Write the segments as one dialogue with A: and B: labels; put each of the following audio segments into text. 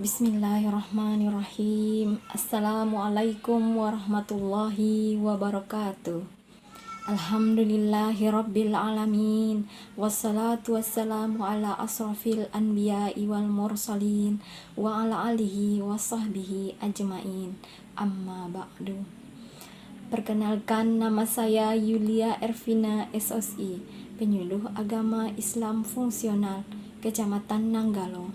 A: Bismillahirrahmanirrahim. Assalamualaikum warahmatullahi wabarakatuh. Alhamdulillahi rabbil alamin. Wassalatu wassalamu ala asrafil anbiya'i wal mursalin wa ala alihi wa sahbihi ajmain. Amma ba'du. Perkenalkan, nama saya Yulia Ervina SOSI, penyuluh agama Islam fungsional Kecamatan Nanggalo,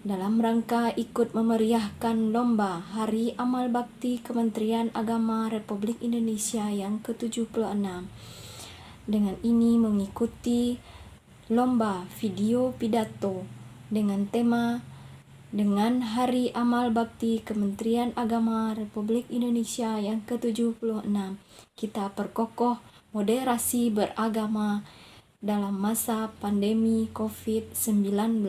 A: dalam rangka ikut memeriahkan lomba Hari Amal Bakti Kementerian Agama Republik Indonesia yang ke-76. Dengan ini mengikuti lomba video pidato dengan tema dengan Hari Amal Bakti Kementerian Agama Republik Indonesia yang ke-76. Kita perkokoh moderasi beragama dalam masa pandemi COVID-19.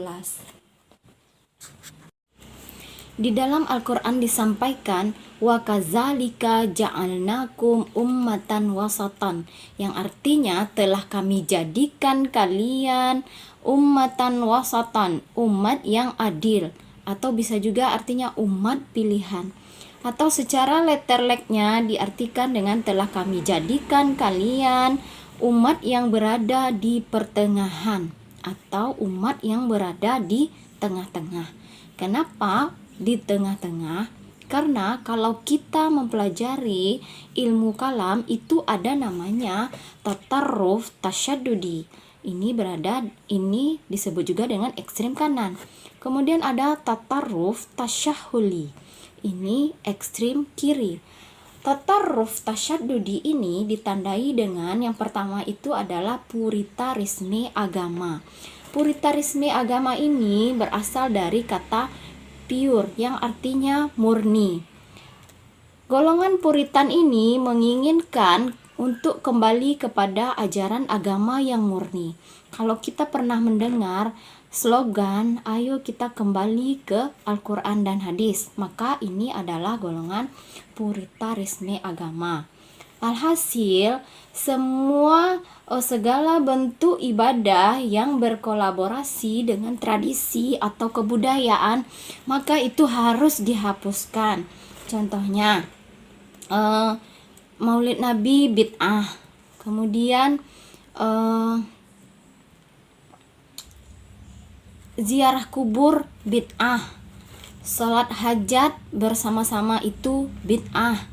A: Di dalam Al-Quran disampaikan wa kadzalika ja'alnakum ummatan wasatan, yang artinya telah kami jadikan kalian ummatan wasatan, umat yang adil, atau bisa juga artinya umat pilihan, atau secara letterleknya diartikan dengan telah kami jadikan kalian umat yang berada di pertengahan, atau umat yang berada di tengah-tengah. Kenapa di tengah-tengah? Karena kalau kita mempelajari ilmu kalam itu ada namanya tatarruf tasyaddudi. Ini disebut juga dengan ekstrem kanan. Kemudian ada tatarruf tasyahuli. Ini ekstrem kiri. Tatarruf tasyaddudi ini ditandai dengan yang pertama itu adalah puritarisme agama. Puritarisme agama ini berasal dari kata pure yang artinya murni. Golongan Puritan ini menginginkan untuk kembali kepada ajaran agama yang murni. Kalau kita pernah mendengar slogan ayo kita kembali ke Al-Quran dan hadis, maka ini adalah golongan puritarisme agama. Alhasil, segala bentuk ibadah yang berkolaborasi dengan tradisi atau kebudayaan, maka itu harus dihapuskan. Contohnya, Maulid Nabi bid'ah, kemudian ziarah kubur bid'ah, sholat hajat bersama-sama itu bid'ah,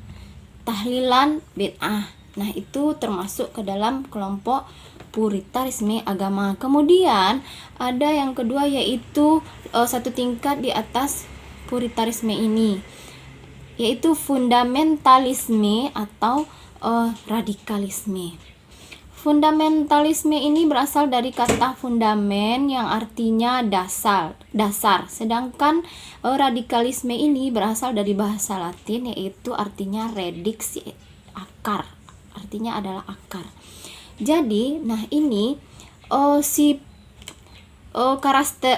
A: tahlilan bid'ah. Nah, itu termasuk ke dalam kelompok puritarisme agama. Kemudian ada yang kedua, yaitu satu tingkat di atas puritarisme ini, yaitu fundamentalisme atau radikalisme. Fundamentalisme ini berasal dari kata fundamen yang artinya dasar. Sedangkan radikalisme ini berasal dari bahasa Latin, yaitu artinya redix, akar. Artinya adalah akar. Jadi, nah ini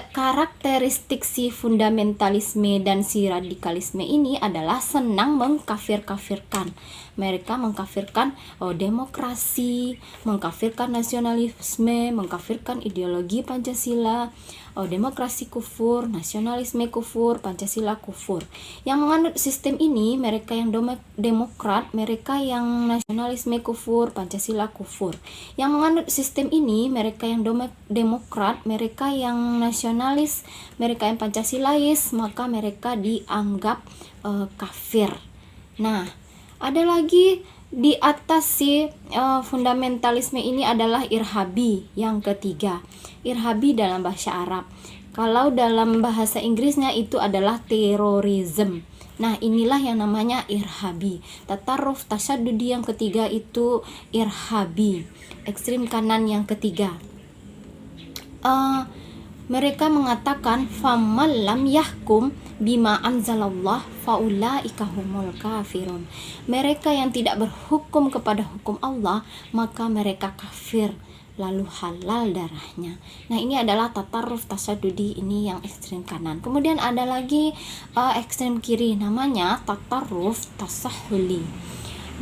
A: karakteristik si fundamentalisme dan si radikalisme ini adalah senang mengkafir-kafirkan. Mereka mengkafirkan demokrasi, mengkafirkan nasionalisme, mengkafirkan ideologi Pancasila. Demokrasi kufur, nasionalisme kufur, Pancasila kufur. Yang menganut sistem ini mereka yang demokrat, mereka yang nasionalisme kufur, Pancasila kufur. Yang menganut sistem ini mereka yang demokrat, mereka yang nasionalis, mereka yang Pancasilais, maka mereka dianggap kafir. Nah, ada lagi di atas si fundamentalisme ini adalah irhabi yang ketiga. Irhabi dalam bahasa Arab. Kalau dalam bahasa Inggrisnya itu adalah terorisme. Nah, inilah yang namanya irhabi. Tatarruf tasyaddudi yang ketiga itu irhabi. Ekstrem kanan yang ketiga. Mereka mengatakan faman lam yahkum bima anzalallah faulaika humul kafirun. Mereka yang tidak berhukum kepada hukum Allah, maka mereka kafir, lalu halal darahnya. Nah, ini adalah tatarruf tasyadudi, ini yang ekstrem kanan. Kemudian ada lagi ekstrem kiri, namanya tatarruf tasahuli.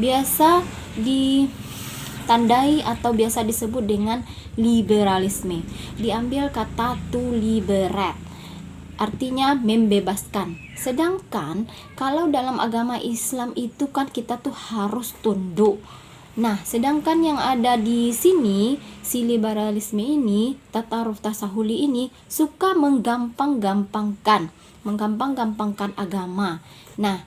A: Biasa ditandai atau biasa disebut dengan liberalisme. Diambil kata to liberate. artinya membebaskan. Sedangkan kalau dalam agama Islam itu kan kita tuh harus tunduk. Nah, sedangkan yang ada di sini, si liberalisme ini, tataruf tasahuli ini suka menggampang-gampangkan agama. Nah,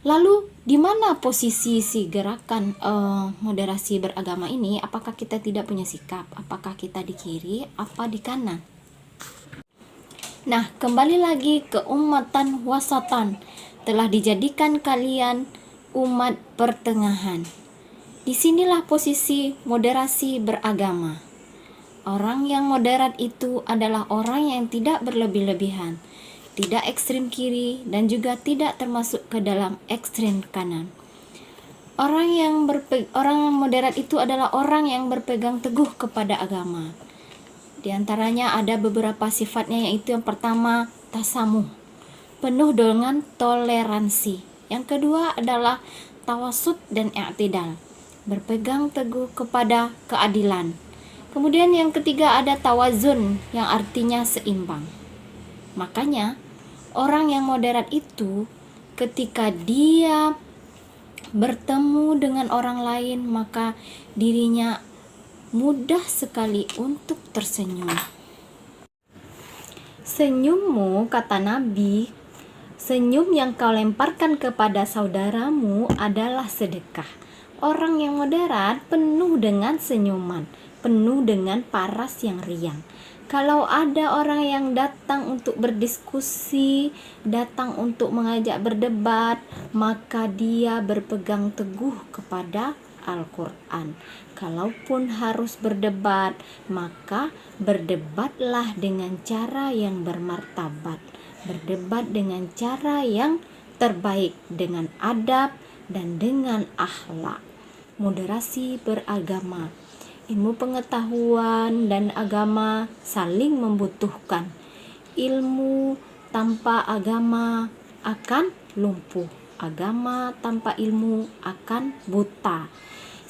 A: lalu di mana posisi si gerakan moderasi beragama ini? Apakah kita tidak punya sikap? Apakah kita di kiri apa di kanan? Nah, kembali lagi ke ummatan wasatan. Telah dijadikan kalian umat pertengahan. Disinilah posisi moderasi beragama. Orang yang moderat itu adalah orang yang tidak berlebih-lebihan, tidak ekstrem kiri, dan juga tidak termasuk ke dalam ekstrem kanan. Orang yang moderat itu adalah orang yang berpegang teguh kepada agama. Di antaranya ada beberapa sifatnya, yaitu yang pertama, tasamuh, penuh dengan toleransi. Yang kedua adalah tawasud dan i'tidal, berpegang teguh kepada keadilan. Kemudian yang ketiga ada tawazun, yang artinya seimbang. Makanya orang yang moderat itu ketika dia bertemu dengan orang lain, maka dirinya mudah sekali untuk tersenyum. Senyummu, kata Nabi, senyum yang kau lemparkan kepada saudaramu adalah sedekah. Orang yang moderat penuh dengan senyuman, penuh dengan paras yang riang. Kalau ada orang yang datang untuk berdiskusi, datang untuk mengajak berdebat, maka dia berpegang teguh kepada Al-Quran. Kalaupun harus berdebat, maka berdebatlah dengan cara yang bermartabat. Berdebat dengan cara yang terbaik, dengan adab dan dengan akhlak. Moderasi beragama. Ilmu pengetahuan dan agama saling membutuhkan. Ilmu tanpa agama akan lumpuh. Agama tanpa ilmu akan buta.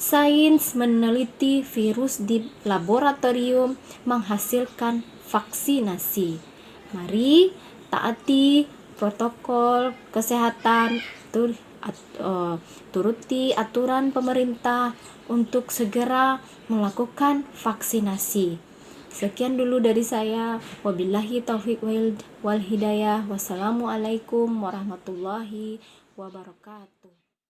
A: Sains meneliti virus di laboratorium menghasilkan vaksinasi. Mari taati protokol kesehatan, turuti aturan pemerintah untuk segera melakukan vaksinasi. Sekian dulu dari saya. Wabillahi taufiq wal hidayah. Wassalamualaikum warahmatullahi wabarakatuh.